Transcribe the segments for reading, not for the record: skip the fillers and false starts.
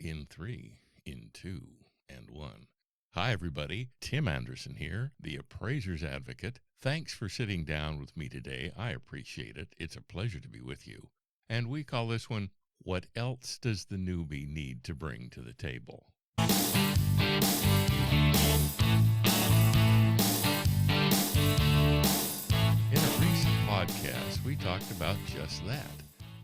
in 3, in 2, and 1. Hi, everybody. Tim Andersen here, the Appraiser's Advocate. Thanks for sitting down with me today. I appreciate it. It's a pleasure to be with you. And we call this one, What Else Does the Newbie Need to Bring to the Table? In a recent podcast, we talked about just that.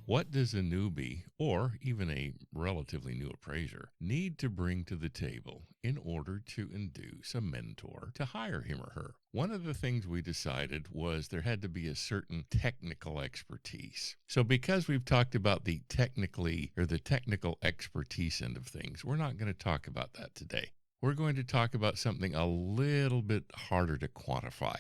What does a newbie, or even a relatively new appraiser, need to bring to the table in order to induce a mentor to hire him or her? One of the things we decided was there had to be a certain technical expertise. So because we've talked about the technical expertise end of things, we're not going to talk about that today. We're going to talk about something a little bit harder to quantify.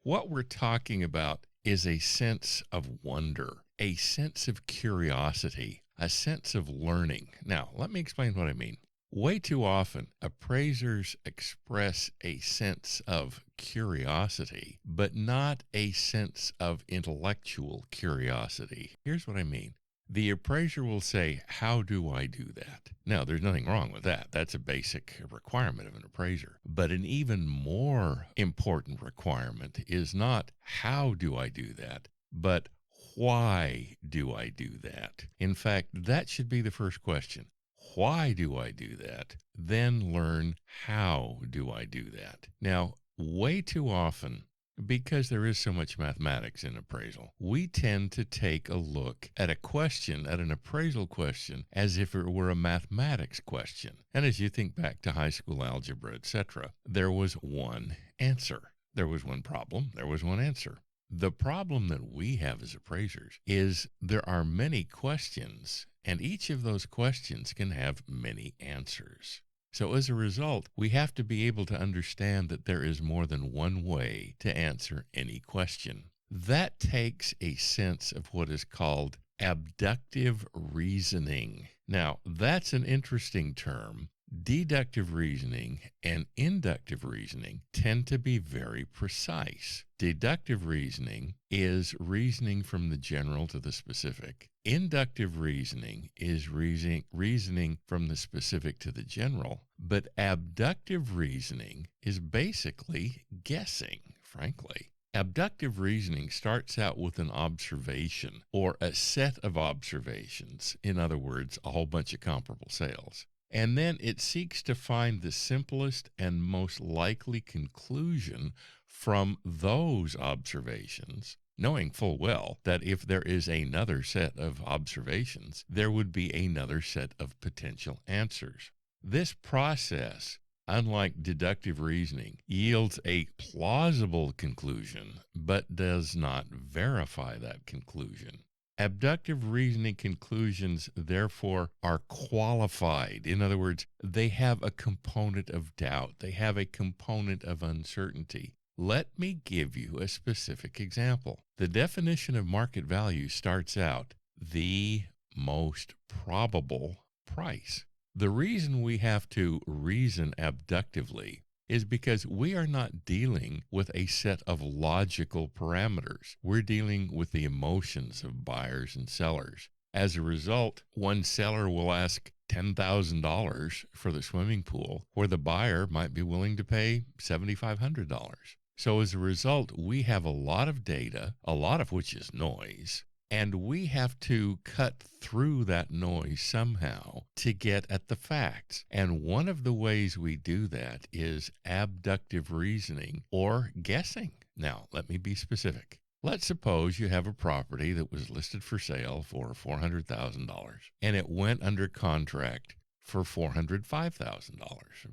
What we're talking about is a sense of wonder, a sense of curiosity, a sense of learning. Now, let me explain what I mean. Way too often, appraisers express a sense of curiosity, but not a sense of intellectual curiosity. Here's what I mean. The appraiser will say, how do I do that? Now, there's nothing wrong with that. That's a basic requirement of an appraiser. But an even more important requirement is not how do I do that, but why do I do that? In fact, that should be the first question. Why do I do that? Then learn how do I do that? Now, way too often, because there is so much mathematics in appraisal, we tend to take a look at an appraisal question, as if it were a mathematics question. And as you think back to high school algebra, etc., there was one answer. There was one problem. There was one answer. The problem that we have as appraisers is there are many questions, and each of those questions can have many answers. So as a result, we have to be able to understand that there is more than one way to answer any question. That takes a sense of what is called abductive reasoning. Now, that's an interesting term. Deductive reasoning and inductive reasoning tend to be very precise. Deductive reasoning is reasoning from the general to the specific. Inductive reasoning is reasoning from the specific to the general. But abductive reasoning is basically guessing, frankly. Abductive reasoning starts out with an observation or a set of observations. In other words, a whole bunch of comparable sales. And then it seeks to find the simplest and most likely conclusion from those observations, knowing full well that if there is another set of observations, there would be another set of potential answers. This process, unlike deductive reasoning, yields a plausible conclusion, but does not verify that conclusion. Abductive reasoning conclusions, therefore, are qualified. In other words, they have a component of doubt. They have a component of uncertainty. Let me give you a specific example. The definition of market value starts out, the most probable price. The reason we have to reason abductively is because we are not dealing with a set of logical parameters. We're dealing with the emotions of buyers and sellers. As a result, one seller will ask $10,000 for the swimming pool, where the buyer might be willing to pay $7,500. So as a result, we have a lot of data, a lot of which is noise, and we have to cut through that noise somehow to get at the facts. And one of the ways we do that is abductive reasoning or guessing. Now, let me be specific. Let's suppose you have a property that was listed for sale for $400,000 and it went under contract for $405,000,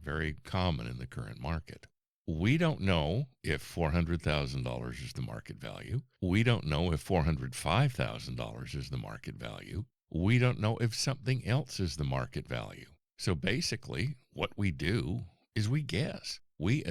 very common in the current market. We don't know if $400,000 is the market value. We don't know if $405,000 is the market value. We don't know if something else is the market value. So basically, what we do is we guess. We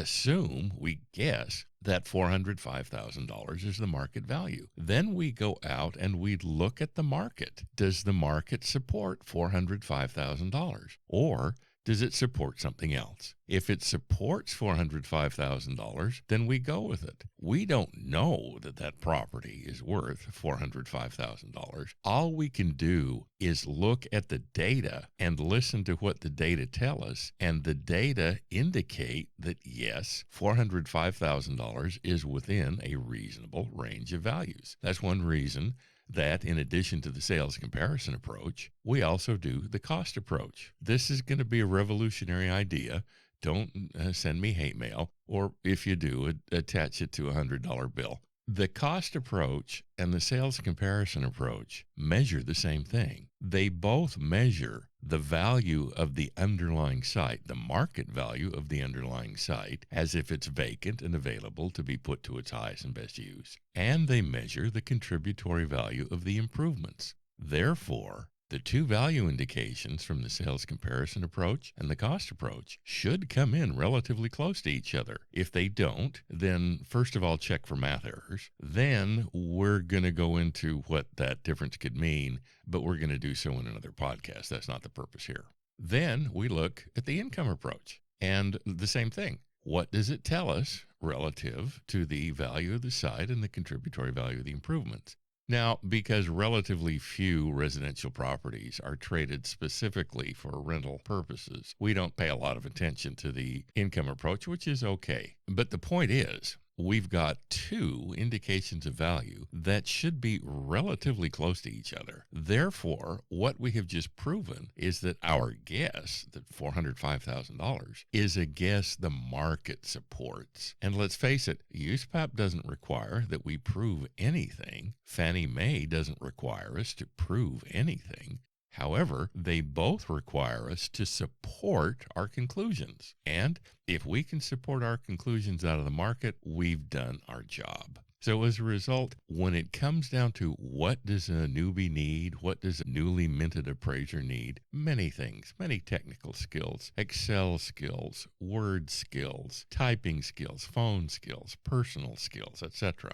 guess that $405,000 is the market value. Then we go out and we look at the market. Does the market support $405,000? Or Does it support something else? If it supports $405,000, then we go with it. We don't know that that property is worth $405,000. All we can do is look at the data and listen to what the data tell us, and the data indicate that yes, $405,000 is within a reasonable range of values. That's one reason that in addition to the sales comparison approach, we also do the cost approach. This is going to be a revolutionary idea. Don't send me hate mail, or if you do, attach it to a $100 bill. The cost approach and the sales comparison approach measure the same thing. They both measure the value of the underlying site, the market value of the underlying site, as if it's vacant and available to be put to its highest and best use. And they measure the contributory value of the improvements. Therefore, the two value indications from the sales comparison approach and the cost approach should come in relatively close to each other. If they don't, then first of all, check for math errors. Then we're going to go into what that difference could mean, but we're going to do so in another podcast. That's not the purpose here. Then we look at the income approach and the same thing. What does it tell us relative to the value of the site and the contributory value of the improvements? Now, because relatively few residential properties are traded specifically for rental purposes, we don't pay a lot of attention to the income approach, which is okay. But the point is, we've got two indications of value that should be relatively close to each other. Therefore, what we have just proven is that our guess, that $405,000, is a guess the market supports. And let's face it, USPAP doesn't require that we prove anything. Fannie Mae doesn't require us to prove anything. However, they both require us to support our conclusions. And if we can support our conclusions out of the market, we've done our job. So as a result, when it comes down to what does a newbie need, what does a newly minted appraiser need, many things, many technical skills, Excel skills, Word skills, typing skills, phone skills, personal skills, etc.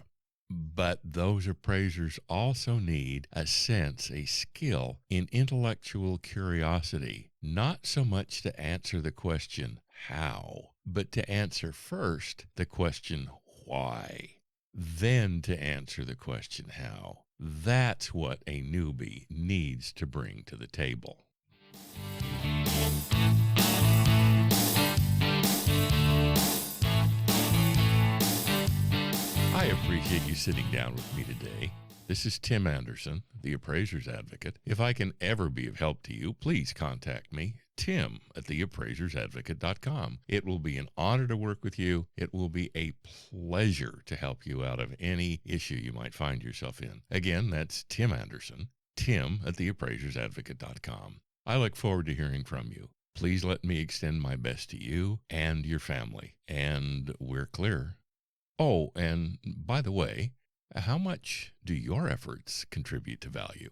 But those appraisers also need a sense, a skill in intellectual curiosity, not so much to answer the question, how, but to answer first the question, why, then to answer the question, how. That's what a newbie needs to bring to the table. I appreciate you sitting down with me today. This is Tim Andersen, the Appraiser's Advocate. If I can ever be of help to you, please contact me, tim@theappraisersadvocate.com. It will be an honor to work with you. It will be a pleasure to help you out of any issue you might find yourself in. Again, that's Tim Andersen, tim@theappraisersadvocate.com. I look forward to hearing from you. Please let me extend my best to you and your family. And we're clear. Oh, and by the way, how much do your efforts contribute to value?